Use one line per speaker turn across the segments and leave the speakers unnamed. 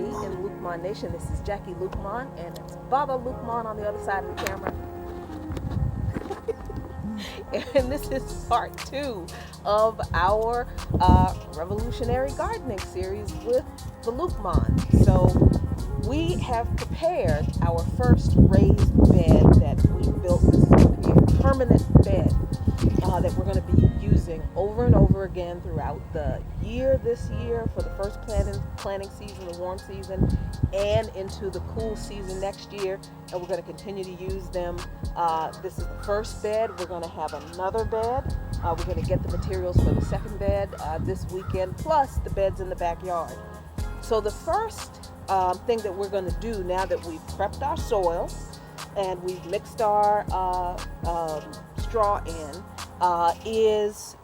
in Luqman Nation. This is Jackie Luqman, and it's Baba Luqman on the other side of the camera. And this is part 2 of our revolutionary gardening series with the Luqman. So we have prepared our first raised bed that we built. This is going to be a permanent bed that we're going to be using over and over again throughout the year, this year, for the first planting season, the warm season, and into the cool season next year. And we're going to continue to use them. This is the first bed. We're going to have another bed. We're going to get the materials for the second bed this weekend, plus the beds in the backyard. So the first thing that we're going to do, now that we've prepped our soil and we've mixed our straw in, is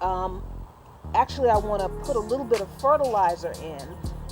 actually I want to put a little bit of fertilizer in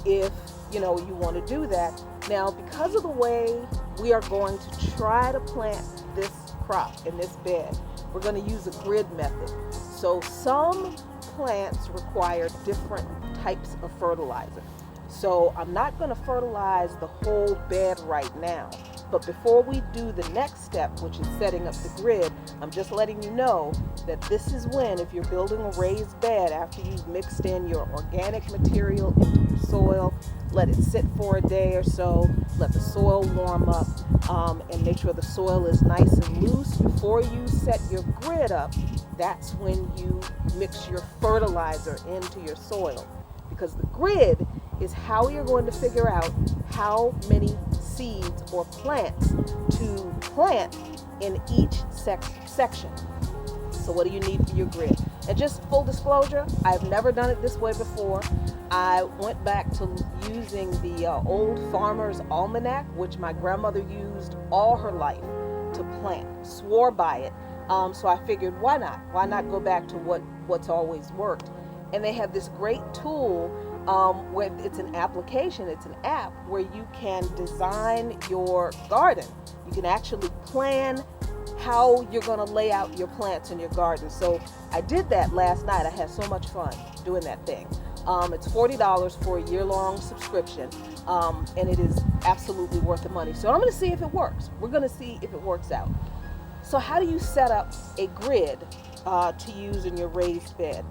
if you want to do that. Now, because of the way we are going to try to plant this crop in this bed, we're going to use a grid method. So some plants require different types of fertilizer. So I'm not going to fertilize the whole bed right now. But before we do the next step, which is setting up the grid, I'm just letting you know that this is when, if you're building a raised bed, after you've mixed in your organic material into your soil, let it sit for a day or so, let the soil warm up, and make sure the soil is nice and loose. Before you set your grid up, that's when you mix your fertilizer into your soil. Because the grid is how you're going to figure out how many seeds or plants to plant in each section. So what do you need for your grid? And just full disclosure, I've never done it this way before. I went back to using the old Farmer's Almanac, which my grandmother used all her life to plant, swore by it. So I figured, why not? Why not go back to what's always worked? And they have this great tool where it's an application, it's an app where you can design your garden. You can actually plan how you're going to lay out your plants in your garden. So I did that last night. I had so much fun doing that thing. It's $40 for a year-long subscription, and it is absolutely worth the money. So I'm going to see if it works. We're going to see if it works out. So how do you set up a grid to use in your raised bed?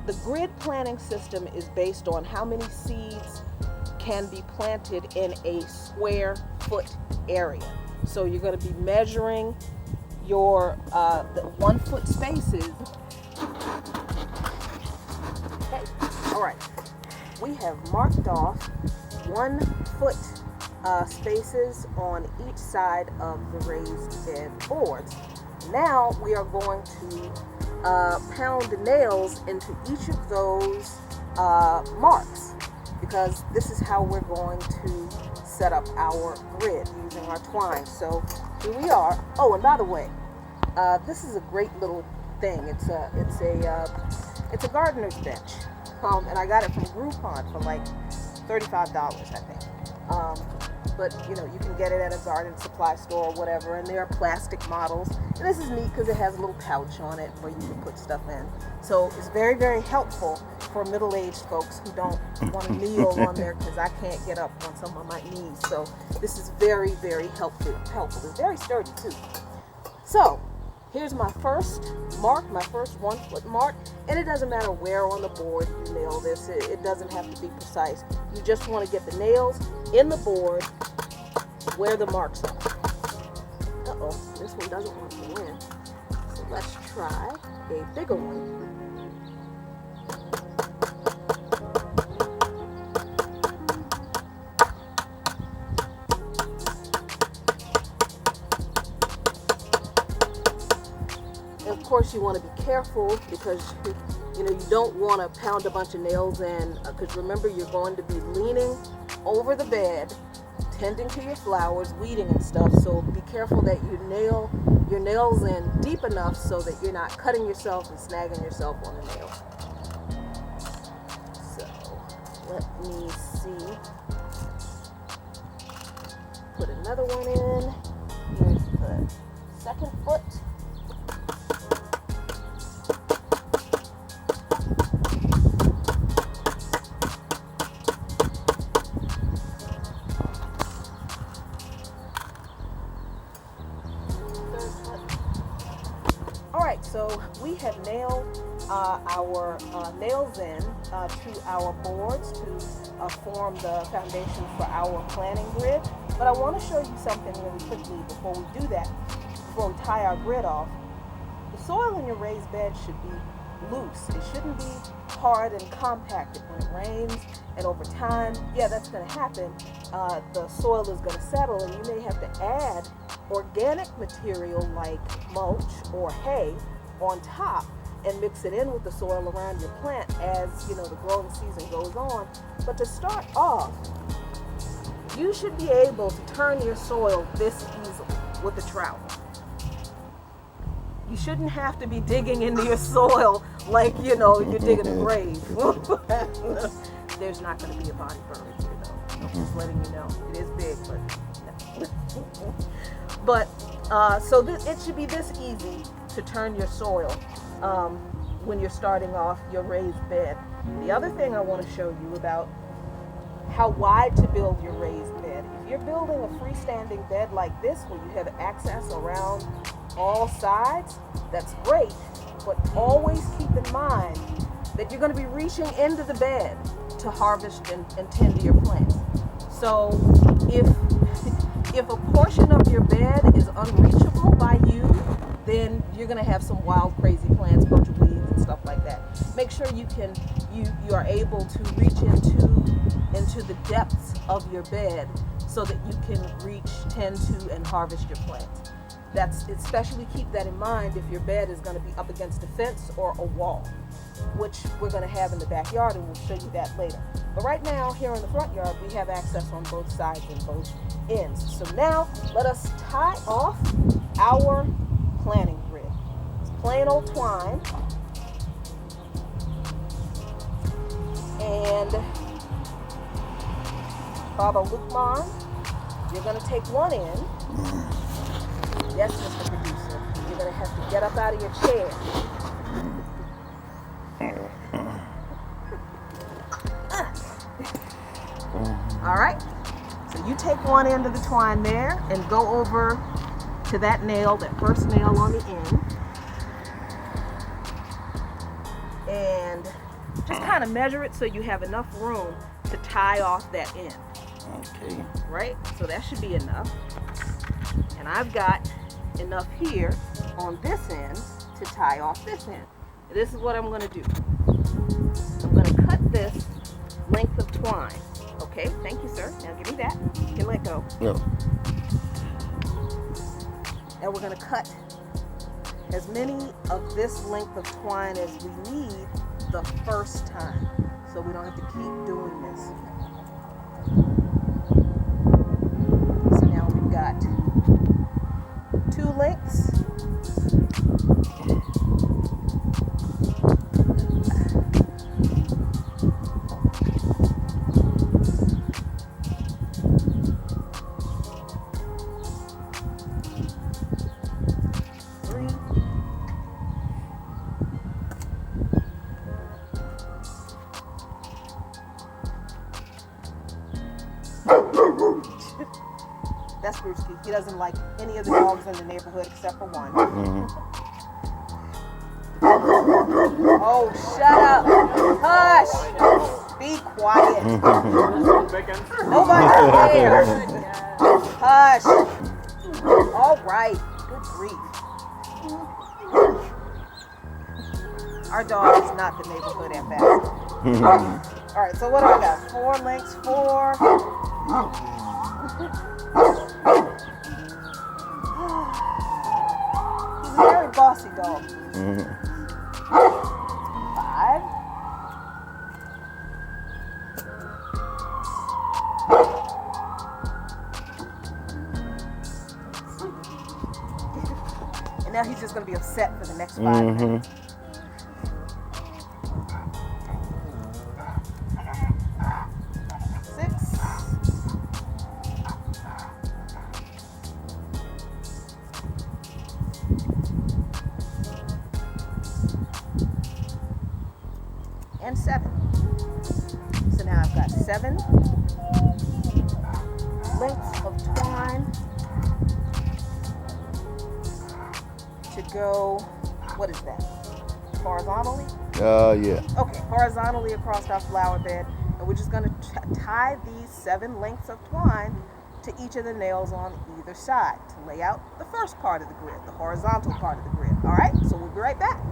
The grid planting system is based on how many seeds can be planted in a square foot area. So you're going to be measuring your the 1 foot spaces. Okay, all right. We have marked off 1 foot spaces on each side of the raised bed boards. Now we are going to pound the nails into each of those marks, because this is how we're going to set up our grid using our twine. So here we are. Oh, and by the way, this is a great little thing. It's a gardener's bench, and I got it from Groupon for like $35, I think. But you can get it at a garden supply store or whatever, and there are plastic models. And this is neat because it has a little pouch on it where you can put stuff in. So it's very, very helpful for middle-aged folks who don't want to kneel on there, because I can't get up on some of my knees. So this is very, very helpful. It's very sturdy too. So here's my first mark, my first 1 foot mark, and it doesn't matter where on the board you nail this. It doesn't have to be precise. You just want to get the nails in the board where the marks are. Uh-oh, this one doesn't want to go in. So let's try a bigger one. And of course, you want to be careful, because you don't want to pound a bunch of nails in, because remember, you're going to be leaning over the bed, tending to your flowers, weeding and stuff. So be careful that you nail your nails in deep enough so that you're not cutting yourself and snagging yourself on the nail. So let me see. Put another one in. Here's the second foot. right, so we have nailed our nails in to our boards to form the foundation for our planning grid. But I want to show you something really quickly before we do that, before we tie our grid off. The soil in your raised bed should be loose. It shouldn't be hard and compacted. When it rains and over time, yeah, that's going to happen. The soil is going to settle, and you may have to add organic material like mulch or hay on top and mix it in with the soil around your plant as the growing season goes on. But to start off, you should be able to turn your soil this easily with a trowel. You shouldn't have to be digging into your soil like you're digging a grave. There's not going to be a body buried here, though. I'm just letting you know. It is big, but no. But so it should be this easy to turn your soil when you're starting off your raised bed. The other thing I want to show you about how wide to build your raised bed. If you're building a freestanding bed like this where you have access around all sides, that's great, but always keep in mind that you're going to be reaching into the bed to harvest and tend to your plants. So if a portion of your bed is unreachable by you, then you're going to have some wild, crazy plants, bunch of weeds and stuff like that. Make sure you are able to reach into the depths of your bed so that you can reach, tend to, and harvest your plants. That's especially keep that in mind if your bed is going to be up against a fence or a wall, which we're going to have in the backyard, and we'll show you that later. But right now, here in the front yard, we have access on both sides and both ends. So now, let us tie off our planting grid. It's plain old twine. And Baba Luqman, you're going to take one end. Yes, Mr. Producer. You're going to have to get up out of your chair. All right. So you take one end of the twine there and go over to that nail, that first nail on the end. And just kind of measure it so you have enough room to tie off that end.
Okay.
Right? So that should be enough. And I've got enough here on this end to tie off this end. This is what I'm going to do. I'm going to cut this length of twine. Okay, thank you, sir. Now give me that. You can let go.
No.
Now we're going to cut as many of this length of twine as we need the first time, so we don't have to keep doing this. So now we've got 2 lengths. That's Brewski. He doesn't like any of the dogs in the neighborhood except for one. Oh, shut up. Hush. Be quiet. Nobody's there. Hush. All right. Good grief. Our dog is not the neighborhood ambassador. All right, so what do I got? 4 lengths, 4. He's a very bossy dog. 5. And now he's just going to be upset for the next 5 minutes. 6. And 7. So now I've got 7 lengths of twine to go what is that? Horizontally?
Yeah.
Okay, horizontally across our flower bed. And we're just going to tie these 7 lengths of twine to each of the nails on either side to lay out the first part of the grid, the horizontal part of the grid. All right, so we'll be right back.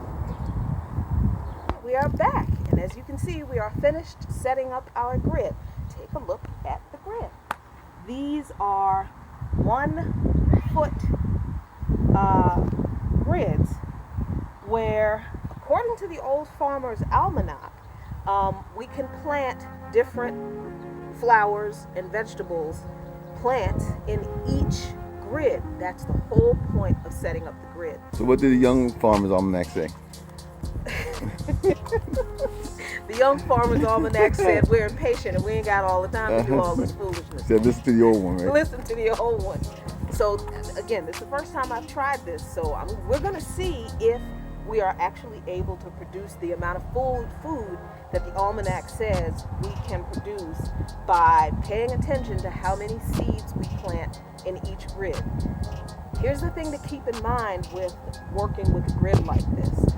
We are back, and as you can see, we are finished setting up our grid. Take a look at the grid. These are 1-foot grids where, according to the Old Farmer's Almanac, we can plant different flowers and vegetables, plants in each grid. That's the whole point of setting up the grid.
So what did the Young Farmer's Almanac say?
The Young Farmer's Almanac said we're impatient and we ain't got all the time to do all this foolishness.
Said listen to the old one, right?
Listen to the old one. So again, this is the first time I've tried this, so we're going to see if we are actually able to produce the amount of food that the almanac says we can produce by paying attention to how many seeds we plant in each grid. Here's the thing to keep in mind with working with a grid like this.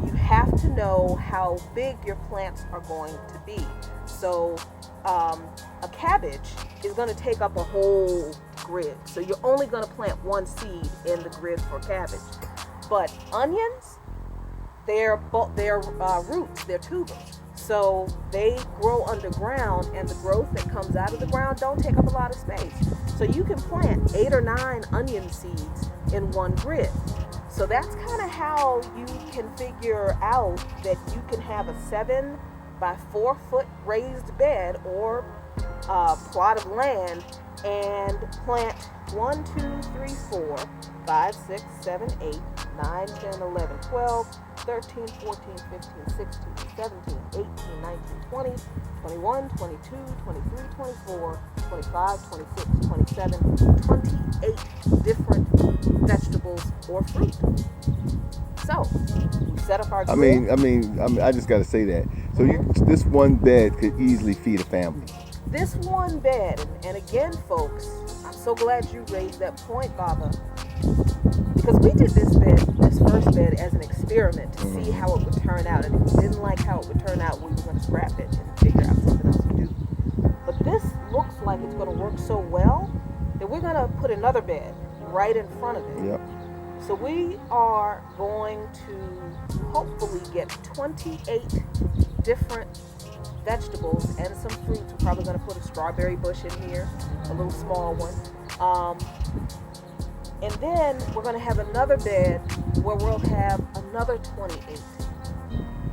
You have to know how big your plants are going to be. So a cabbage is going to take up a whole grid. So you're only going to plant 1 seed in the grid for cabbage. But onions, they're roots, they're tubers. So they grow underground, and the growth that comes out of the ground don't take up a lot of space. So you can plant 8 or 9 onion seeds in 1 grid. So that's kind of how you can figure out that you can have a 7 by 4 foot raised bed or plot of land and plant 1, 2, 3, 4, 5, 6, 7, 8, 9, 10, 11, 12, 13, 14, 15, 16, 17, 18, 19, 20, 21, 22, 23, 24, 25, 26, 27, 28 different vegetables or fruit. So, we set up our grid.
I just got to say that. So this 1 bed could easily feed a family.
This 1 bed, and again, folks, I'm so glad you raised that point, Baba, because we did this first bed as an experiment to see how it would turn out, and if we didn't like how it would turn out, we were going to scrap it and figure out something else to do. But this looks like it's going to work so well that we're going to put another bed right in front of it.
Yep.
So we are going to hopefully get 28 different vegetables and some fruits. We're probably going to put a strawberry bush in here, a little small one. And then we're going to have another bed where we'll have another 28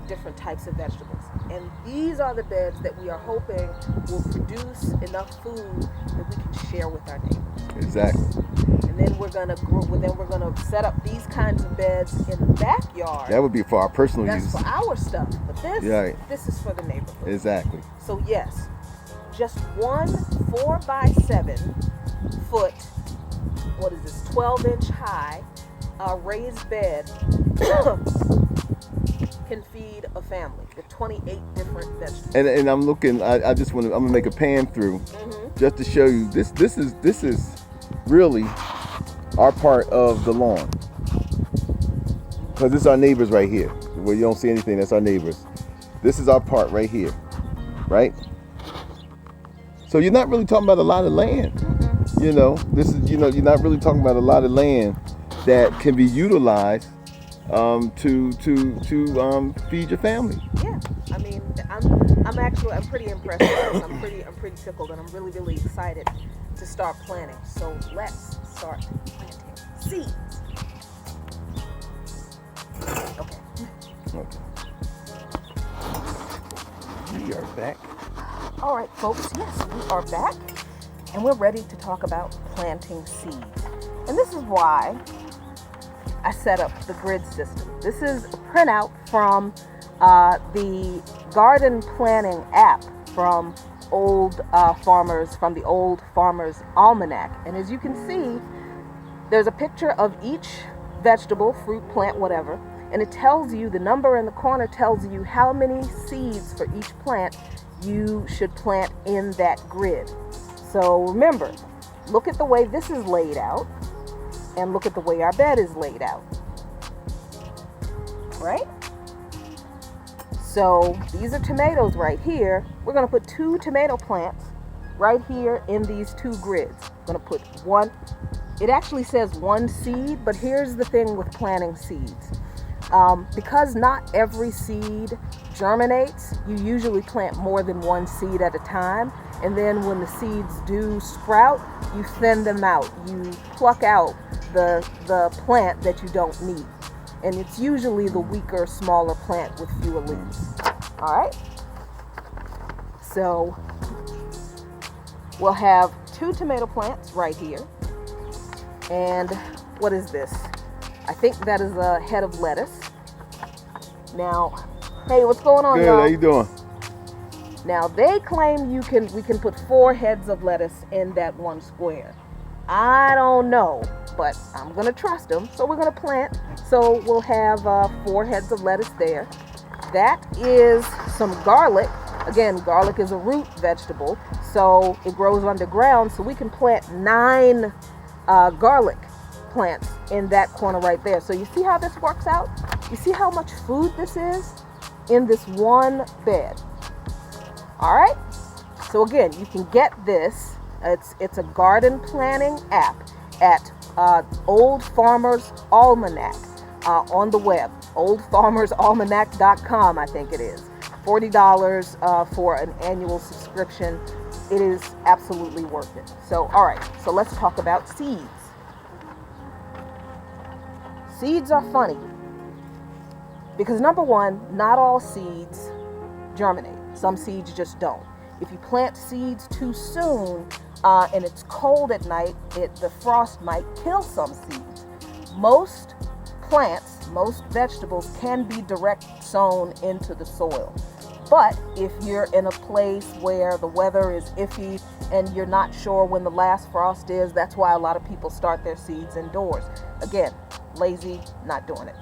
different types of vegetables. And these are the beds that we are hoping will produce enough food that we can share with our neighbors.
Exactly.
And then we're going to set up these kinds of beds in the backyard.
That would be for our personal
That's
use.
for our stuff. But this is for the neighborhood.
Exactly.
So yes, just 1 4 by 7 foot, 12-inch high raised bed can feed a family with 28 different vegetables.
And I'm looking. I'm gonna make a pan through just to show you this is really our part of the lawn, because this is our neighbors right here. Where you don't see anything, that's our neighbors. This is our part right here, right? So you're not really talking about a lot of land. You're not really talking about a lot of land that can be utilized to feed your family.
Yeah, I mean, I'm pretty impressed with this. I'm pretty tickled, and I'm really, really excited to start planting. So let's start planting seeds. Okay.
We are back.
All right, folks. Yes, we are back, and we're ready to talk about planting seeds. And this is why I set up the grid system. This is a printout from the garden planning app from the Old Farmer's Almanac. And as you can see, there's a picture of each vegetable, fruit, plant, whatever, and it tells you, the number in the corner tells you how many seeds for each plant you should plant in that grid. So remember, look at the way this is laid out, and look at the way our bed is laid out. right? So these are tomatoes right here. We're going to put 2 tomato plants right here in these 2 grids. I'm going to put one. It actually says 1 seed, but here's the thing with planting seeds. Because not every seed germinates, you usually plant more than 1 seed at a time. And then when the seeds do sprout, you thin them out. You pluck out the plant that you don't need. And it's usually the weaker, smaller plant with fewer leaves. All right? So we'll have 2 tomato plants right here. And what is this? I think that is a head of lettuce. Now, hey, what's going on,
Good,
y'all?
how you doing?
Now, they claim we can put 4 heads of lettuce in that 1 square. I don't know, but I'm going to trust them. So we're going to plant. So we'll have 4 heads of lettuce there. That is some garlic. Again, garlic is a root vegetable, so it grows underground. So we can plant 9 garlic plants in that corner right there. So you see how this works out? You see how much food this is in this one bed? All right. So again, you can get this. It's a garden planning app at Old Farmer's Almanac on the web. oldfarmersalmanac.com, I think it is. $40 for an annual subscription. It is absolutely worth it. So, all right. So let's talk about seeds. Seeds are funny because number one, not all seeds germinate. Some seeds just don't. If you plant seeds too soon and it's cold at night, the frost might kill some seeds. Most plants, most vegetables can be direct sown into the soil. But if you're in a place where the weather is iffy and you're not sure when the last frost is, that's why a lot of people start their seeds indoors. Again, lazy, not doing it.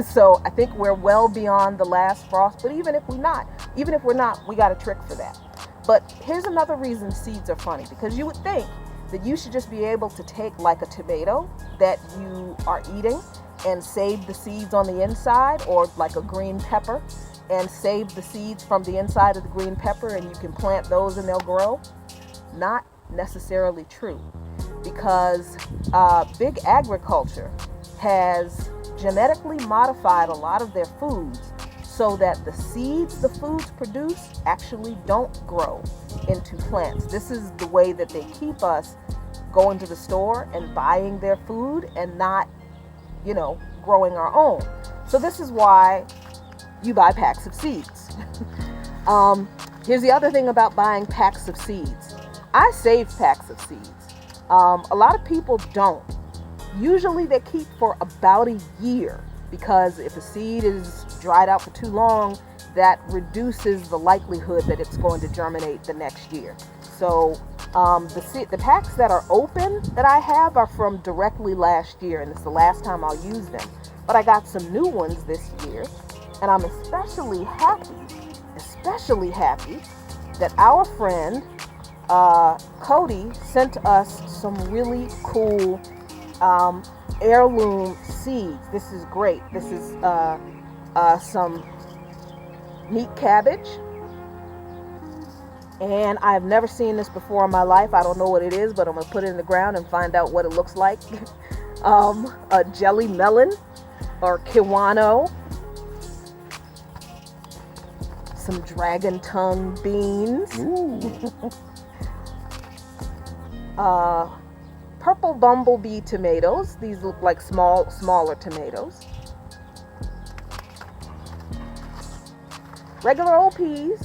So I think we're well beyond the last frost, but even if we're not, we got a trick for that. But here's another reason seeds are funny, because you would think that you should just be able to take like a tomato that you are eating and save the seeds on the inside, or like a green pepper and save the seeds from the inside of the green pepper and you can plant those and they'll grow. Not necessarily true, because big agriculture has genetically modified a lot of their foods so that the seeds the foods produce actually don't grow into plants. This is the way that they keep us going to the store and buying their food and not, growing our own. So this is why you buy packs of seeds. Here's the other thing about buying packs of seeds. I save packs of seeds. A lot of people don't. Usually they keep for about a year, because if a seed is dried out for too long, that reduces the likelihood that it's going to germinate the next year. So the packs that are open that I have are from directly last year, and it's the last time I'll use them. But I got some new ones this year, and I'm especially happy that our friend Cody sent us some really cool heirloom seeds. This is great. This is some meat cabbage, and I've never seen this before in my life. I don't know what it is, but I'm gonna put it in the ground and find out what it looks like. A jelly melon or kiwano, some dragon tongue beans, purple bumblebee tomatoes. These look like smaller tomatoes. Regular old peas.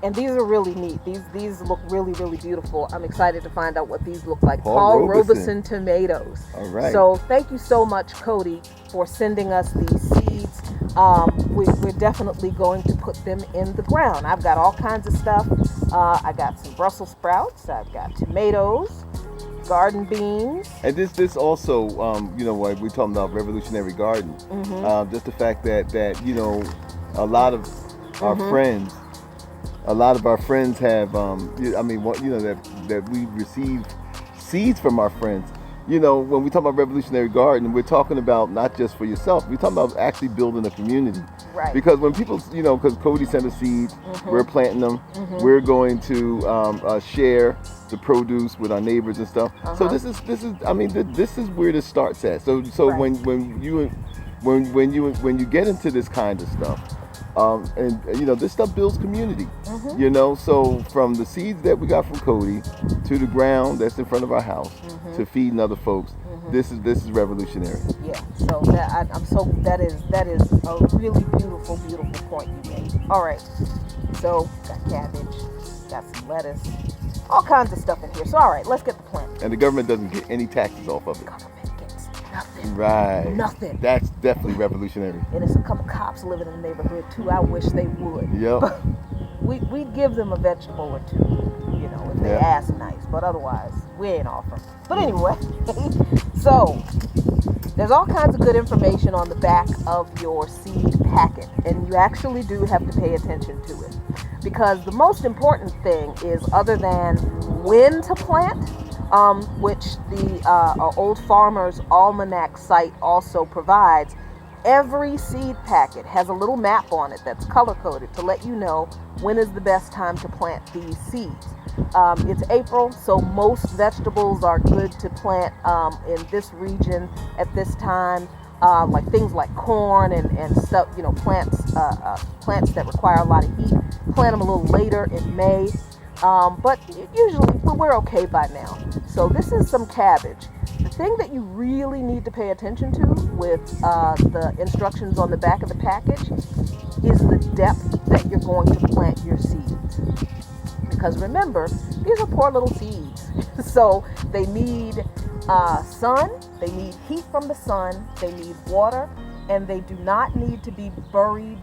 And these are really neat. These look really, really beautiful. I'm excited to find out what these look like. Paul Robeson tomatoes.
All right.
So thank you so much, Cody, for sending us these seeds. We're definitely going to put them in the ground. I've got all kinds of stuff. I got some Brussels sprouts. I've got tomatoes, garden beans.
And this also, what we're talking about revolutionary garden.
Mm-hmm.
Just the fact that a lot of our friends. A lot of our friends have, that we receive seeds from our friends. when we talk about revolutionary garden, we're talking about not just for yourself. We're talking about actually building a community.
Right.
Because when people, because Cody sent us seeds, we're planting them. We're going to share the produce with our neighbors and stuff. So this is this is where this starts at. So
Right.
when you get into this kind of stuff, and this stuff builds community. So from the seeds that we got from Cody to the ground that's in front of our house to feeding other folks, this is revolutionary.
Yeah. So that is a really beautiful point you made. All right. So got cabbage, got some lettuce, all kinds of stuff in here. So all right, let's get the plant.
And the government doesn't get any taxes off of it.
Government gets nothing.
Right.
Nothing.
That's definitely revolutionary.
And there's a couple cops living in the neighborhood too. I wish they would.
Yep.
We'd give them a vegetable or two, if they ask nice. But otherwise, we ain't offering. But anyway, so there's all kinds of good information on the back of your seed packet, and you actually do have to pay attention to it, because the most important thing is, other than when to plant, which the Old Farmer's Almanac site also provides, every seed packet has a little map on it that's color-coded to let you know when is the best time to plant these seeds. It's April, so most vegetables are good to plant in this region at this time, like things like corn and stuff, plants that require a lot of heat. Plant them a little later in May, but usually we're okay by now. So this is some cabbage. The thing that you really need to pay attention to with the instructions on the back of the package is the depth that you're going to plant your seeds. Because remember, these are poor little seeds. So they need sun, they need heat from the sun, they need water, and they do not need to be buried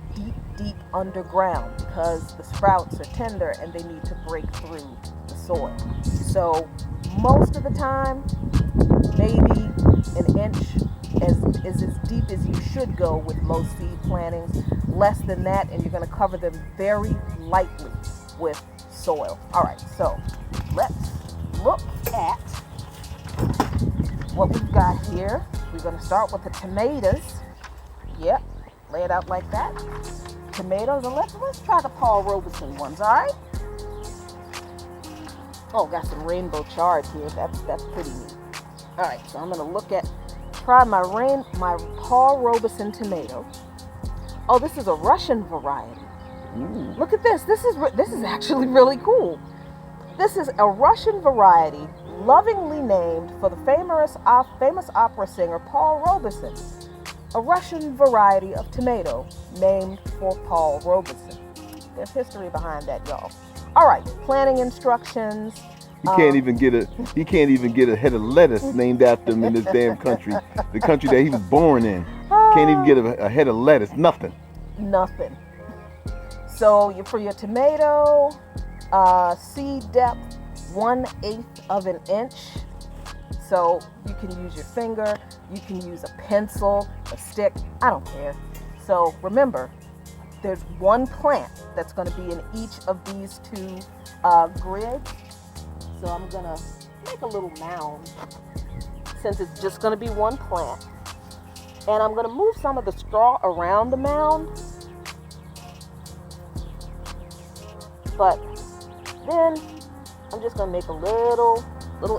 deep underground, because the sprouts are tender and they need to break through the soil. So most of the time, maybe an inch is as deep as you should go with most seed plantings. Less than that, and you're going to cover them very lightly with soil. All right, so let's look at what we've got here. We're going to start with the tomatoes. Yep, lay it out like that. Tomatoes, and let's try the Paul Robeson ones. All right. Oh, got some rainbow chard here. That's pretty neat. All right, so I'm going to try my Paul Robeson tomato. Oh, this is a Russian variety.
Ooh.
Look at this. This is actually really cool. This is a Russian variety, lovingly named for the famous opera singer Paul Robeson. A Russian variety of tomato named for Paul Robeson. There's history behind that, y'all. All right, planting instructions.
He can't even get a head of lettuce named after him in this damn country, the country that he was born in. Can't even get a head of lettuce. Nothing.
So for your tomato, seed depth 1/8 of an inch. So you can use your finger, you can use a pencil, a stick, I don't care. So remember, there's one plant that's going to be in each of these two grids. So I'm going to make a little mound, since it's just going to be one plant. And I'm going to move some of the straw around the mound. But then I'm just going to make a little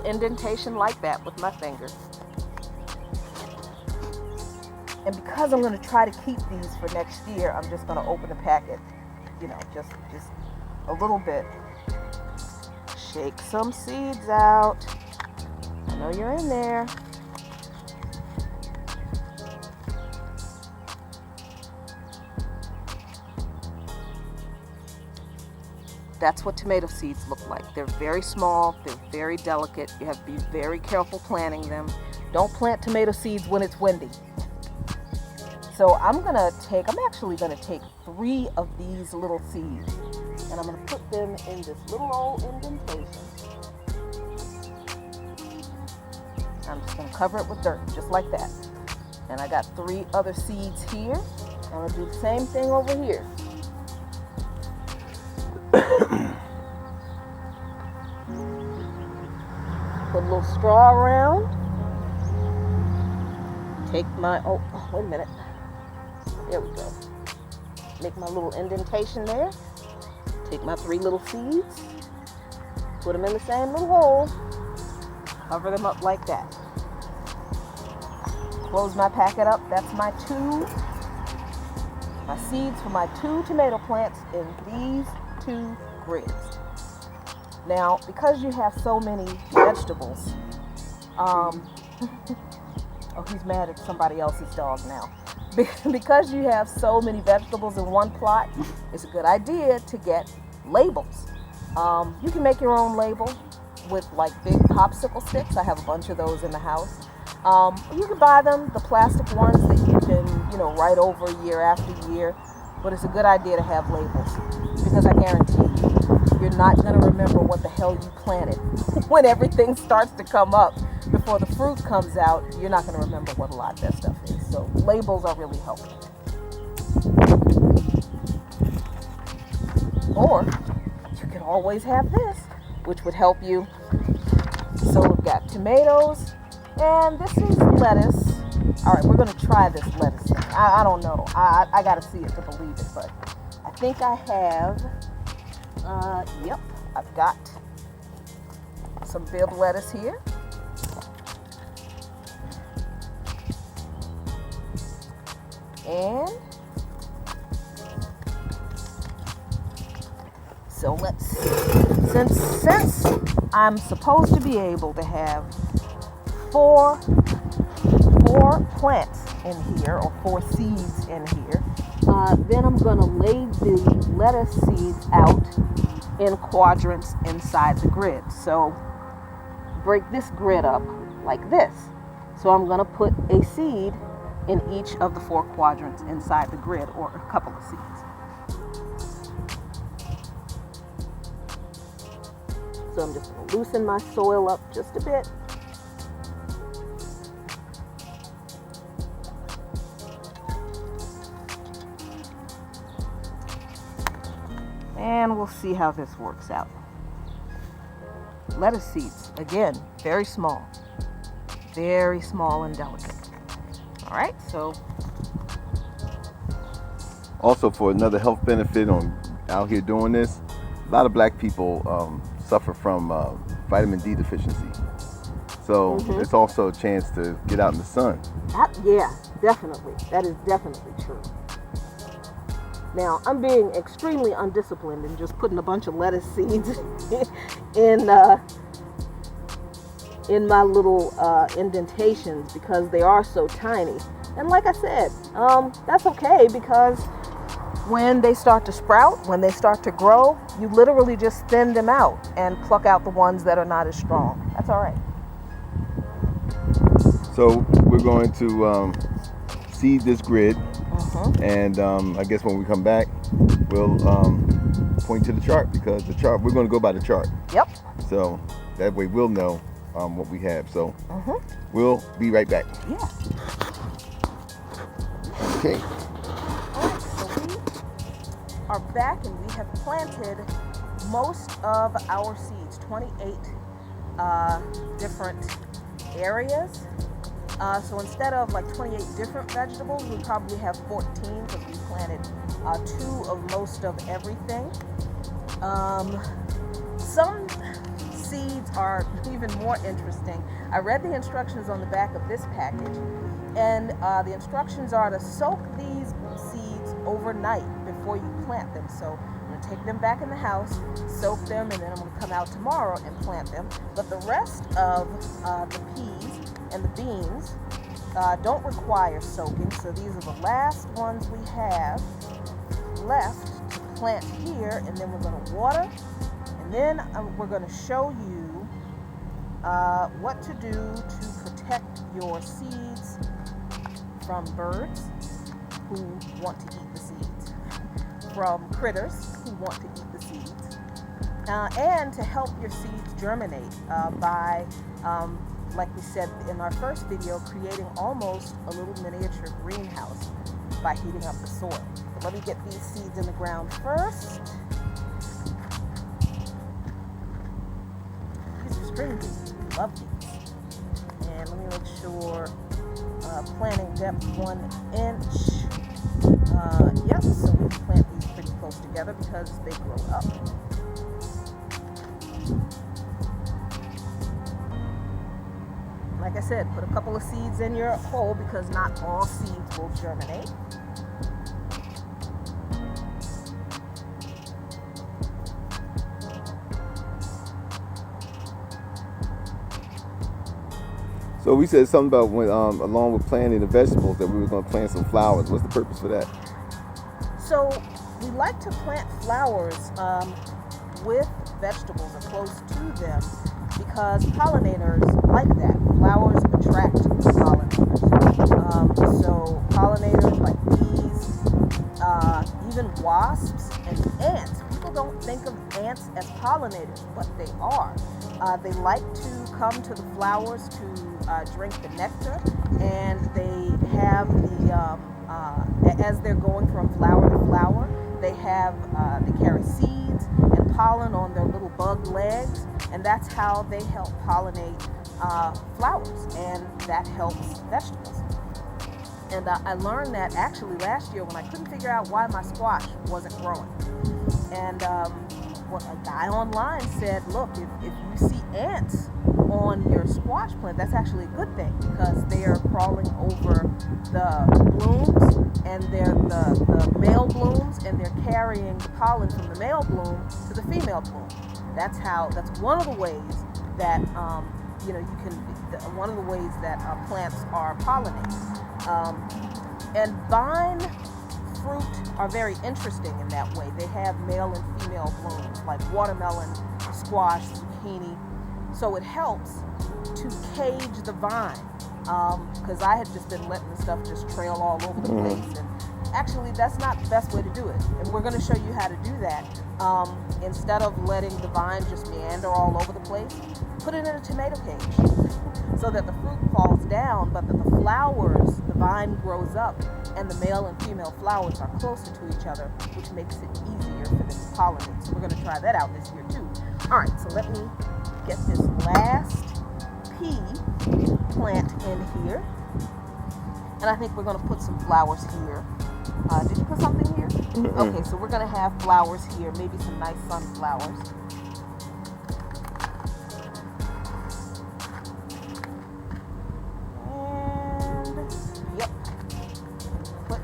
indentation like that with my finger. And because I'm going to try to keep these for next year, I'm just going to open the packet, just a little bit. Shake some seeds out. I know you're in there. That's what tomato seeds look like. They're very small, they're very delicate. You have to be very careful planting them. Don't plant tomato seeds when it's windy. So I'm actually gonna take 3 of these little seeds, and I'm gonna put them in this little old indentation. I'm just gonna cover it with dirt, just like that. And I got 3 other seeds here. I'm gonna do the same thing over here. Put a little straw around. Take my, oh, wait a minute. There we go. Make my little indentation there. Take my 3 little seeds. Put them in the same little hole. Cover them up like that. Close my packet up. That's my seeds for my 2 tomato plants in these 2 grids. Now, because you have so many vegetables, oh, he's mad at somebody else's dog now. Because you have so many vegetables in one plot, it's a good idea to get labels. You can make your own label with like big popsicle sticks. I have a bunch of those in the house. You can buy them, the plastic ones that you can, write over year after year. But it's a good idea to have labels, because I guarantee you're not going to remember what the hell you planted. When everything starts to come up, before the fruit comes out, you're not going to remember what a lot of that stuff is. So labels are really helpful. Or you could always have this, which would help you. So we've got tomatoes, and this is lettuce. All right, we're going to try this lettuce thing. I don't know. I got to see it to believe it, but I think I have, yep, I've got some bib lettuce here. And so let's see. Since I'm supposed to be able to have four plants in here, or 4 seeds in here, then I'm going to lay the lettuce seeds out in quadrants inside the grid. So break this grid up like this. So I'm going to put a seed in each of the 4 quadrants inside the grid, or a couple of seeds. So I'm just going to loosen my soil up just a bit. And we'll see how this works out. Lettuce seeds, again, very small and delicate. All right, so.
Also, for another health benefit on out here doing this, a lot of black people suffer from vitamin D deficiency. So it's also a chance to get out in the sun.
Yeah, definitely. That is definitely true. Now, I'm being extremely undisciplined and just putting a bunch of lettuce seeds in my little indentations, because they are so tiny. And like I said, that's okay, because when they start to sprout, when they start to grow, you literally just thin them out and pluck out the ones that are not as strong. That's all right.
So we're going to seed this grid. And I guess when we come back, we'll point to the chart, because the chart, we're going to go by the chart.
Yep.
So that way we'll know what we have. So we'll be right back.
Yeah.
Okay.
All right, so we are back, and we have planted most of our seeds, 28 different areas. So instead of like 28 different vegetables, we probably have 14, because we planted 2 of most of everything. Some seeds are even more interesting. I read the instructions on the back of this package, and the instructions are to soak these seeds overnight before you plant them. So I'm going to take them back in the house, soak them, and then I'm going to come out tomorrow and plant them. But the rest of the peas and the beans don't require soaking, so these are the last ones we have left to plant here, and then we're going to water, and then we're going to show you what to do to protect your seeds from birds who want to eat the seeds, from critters who want to eat the seeds, and to help your seeds germinate by like we said in our first video, creating almost a little miniature greenhouse by heating up the soil. So let me get these seeds in the ground first. These are string beans. Love these. And let me make sure planting depth 1 inch. Yep, so we can plant these pretty close together because they grow up. Like I said, put a couple of seeds in your hole because not all seeds will germinate.
So we said something about when, along with planting the vegetables, that we were going to plant some flowers. What's the purpose for that?
So we like to plant flowers with vegetables or close to them because pollinators like that. Flowers attract pollinators. So pollinators like bees, even wasps and ants. People don't think of ants as pollinators, but they are. They like to come to the flowers to drink the nectar, and they have as they're going from flower to flower, they carry seeds and pollen on their little bug legs, and that's how they help pollinate flowers, and that helps vegetables. And I learned that actually last year when I couldn't figure out why my squash wasn't growing. And what a guy online said, look, if you see ants on your squash plant, that's actually a good thing because they are crawling over the blooms, and they're the male blooms, and they're carrying the pollen from the male bloom to the female bloom. That's one of the ways that one of the ways that plants are pollinated. And vine fruit are very interesting in that way. They have male and female blooms, like watermelon, squash, zucchini. So it helps to cage the vine, because I had just been letting the stuff just trail all over the place, and actually that's not the best way to do it. And we're going to show you how to do that. Instead of letting the vine just meander all over the place, put it in a tomato cage so that the fruit falls down, but that the flowers, the vine grows up, and the male and female flowers are closer to each other, which makes it easier for them to pollinate. So we're going to try that out this year too. All right, so let me get this last pea plant in here, and I think we're going to put some flowers here. Did you put something here?
Mm-mm.
Okay, so we're going to have flowers here, maybe some nice sunflowers. And yep, put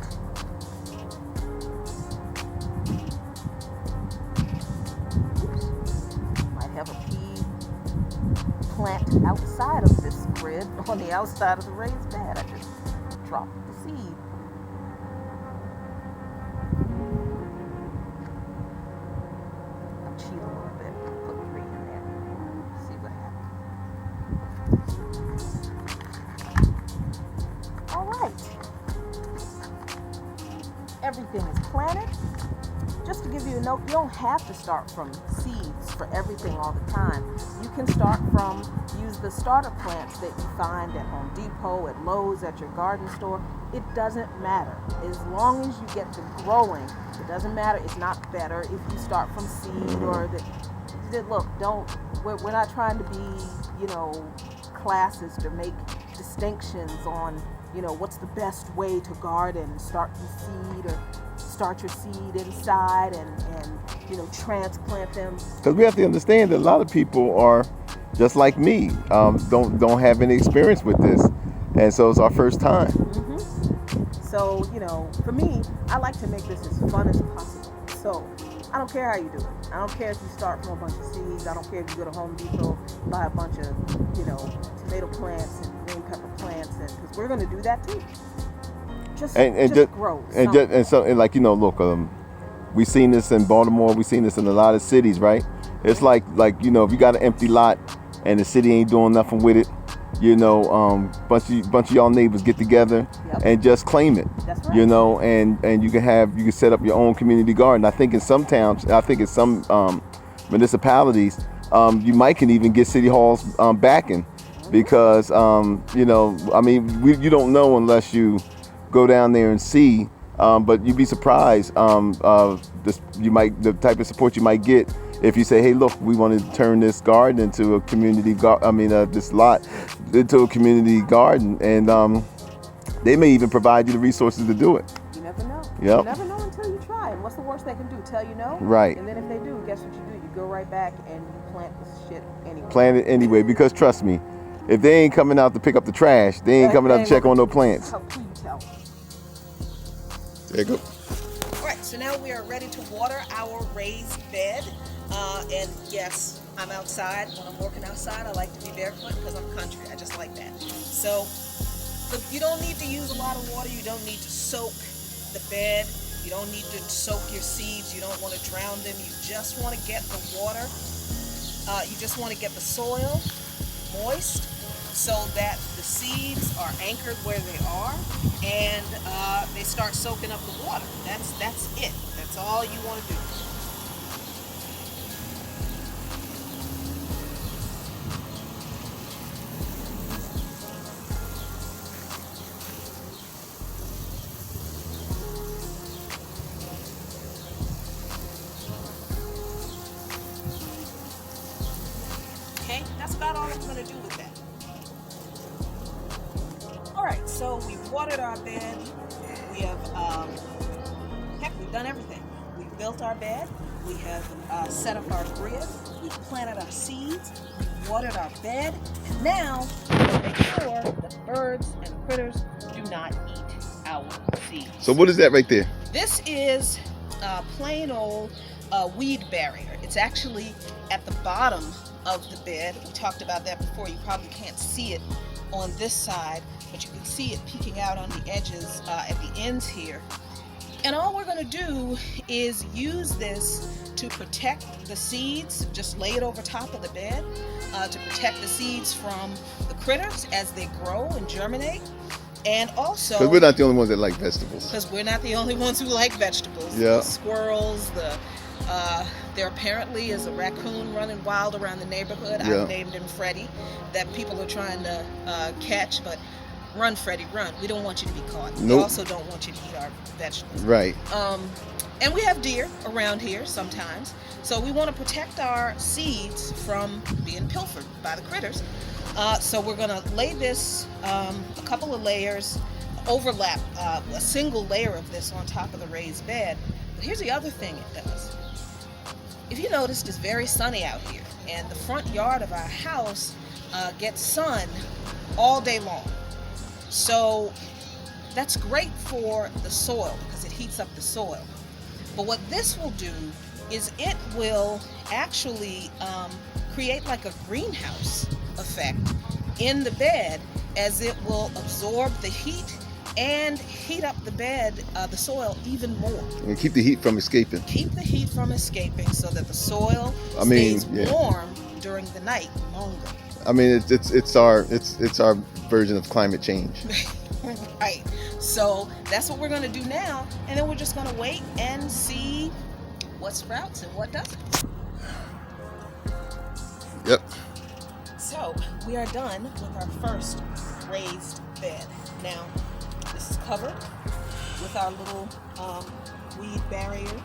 might have a pea plant outside of this grid, on the outside of the raised bed. I just dropped the seed. I'll cheat a little bit, put 3 in there, see what happens. All right, everything is planted. Just to give you a note, you don't have to start from seeds for everything all the time. You can use the starter plants that you find at Home Depot, at Lowe's, at your garden store. It doesn't matter. As long as you get them growing, it doesn't matter. It's not better if you start from seed or we're not trying to be, classist or make distinctions on, what's the best way to garden. Start from seed or start your seed inside and transplant them.
Because we have to understand that a lot of people are just like me, don't have any experience with this, and so it's our first time.
Mm-hmm. So for me, I like to make this as fun as possible. So I don't care how you do it. I don't care if you start from a bunch of seeds. I don't care if you go to Home Depot, buy a bunch of tomato plants and green pepper plants, because we're going to do that too. Just grow.
We've seen this in Baltimore. We've seen this in a lot of cities, right? It's like if you got an empty lot and the city ain't doing nothing with it, bunch of y'all neighbors get together and just claim it.
That's right.
And you can set up your own community garden. I think in some towns, in some municipalities, you might can even get city halls backing, because you don't know unless you go down there and see. But you'd be surprised the type of support you might get if you say, hey, look, we want to turn this garden into a community this lot into a community garden, and They may even provide you the resources to do it.
You never know.
Yep.
You never know until you try. And what's the worst they can do? Tell you no?
Right.
And then if they do, guess what you do? You go right back and you plant this shit anyway.
Plant it anyway, because trust me, if they ain't coming out to pick up the trash, they ain't coming out to check on no plants.
How can you tell?
There you go.
All right, so now we are ready to water our raised bed. And yes, I'm outside. When I'm working outside, I like to be barefoot because I'm country. I just like that. So you don't need to use a lot of water. You don't need to soak the bed. You don't need to soak your seeds. You don't want to drown them. You just want to get the water. You just want to get the soil moist so that the seeds are anchored where they are and they start soaking up the water. That's it. That's all you want to do. Okay, that's about all I'm going to do with that. Alright, so we've watered our bed. We have, we've done everything. We've built our bed. We have set up our grid. We've planted our seeds. We've watered our bed. And now, we'll make sure the birds and the critters do not eat our seeds.
So what is that right there?
This is plain old weed barrier. It's actually at the bottom of the bed. We talked about that before. You probably can't see it on this side, but you can see it peeking out on the edges at the ends here. And all we're going to do is use this to protect the seeds. Just lay it over top of the bed to protect the seeds from the critters as they grow and germinate. And also,
Because we're not the only ones that like vegetables.
because we're not the only ones who like vegetables.
Yeah.
The squirrels, there apparently is a raccoon running wild around the neighborhood.
Yeah.
I've named him Freddy, that people are trying to catch, but run, Freddy, run. We don't want you to be caught. We
Nope.
also don't want you to eat our vegetables.
Right.
And we have deer around here sometimes, so we want to protect our seeds from being pilfered by the critters. So we're going to lay this a couple of layers, overlap a single layer of this on top of the raised bed. But here's the other thing it does. If you noticed, it's very sunny out here, and the front yard of our house gets sun all day long. So that's great for the soil because it heats up the soil. But what this will do is it will actually create like a greenhouse effect in the bed, as it will absorb the heat and heat up the bed, the soil even more.
And keep the heat from escaping.
Keep the heat from escaping so that the soil
yeah.
stays warm during the night longer.
I mean, it's our version of climate change.
Right. So that's what we're going to do now, and then we're just going to wait and see what sprouts and what doesn't.
Yep.
So we are done with our first raised bed. Now this is covered with our little weed barrier,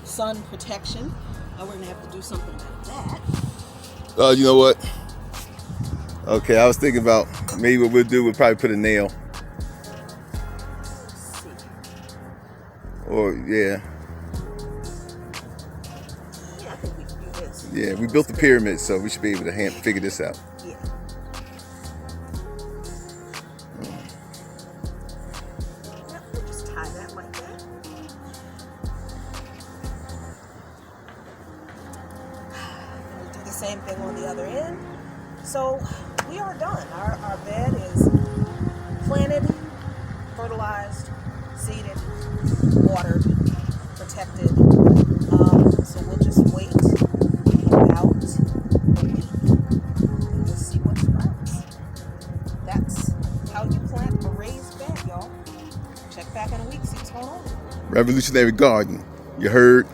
sun protection. We're going to have to do something about that.
You know what? Okay, I was thinking about maybe what we'll do, we'll probably put a nail.
Let's see.
Or, yeah.
Yeah, I think we can do this.
Yeah, we built the pyramid, so we should be able to figure this out.
Yeah. Yep, we'll just tie that like that. And we'll do the same thing on the other end. So we are done. Our bed is planted, fertilized, seeded, watered, protected. So we'll just wait about a week and we'll see what sprouts. That's how you plant a raised bed, y'all. Check back in a week, see what's going on.
Revolutionary garden. You heard?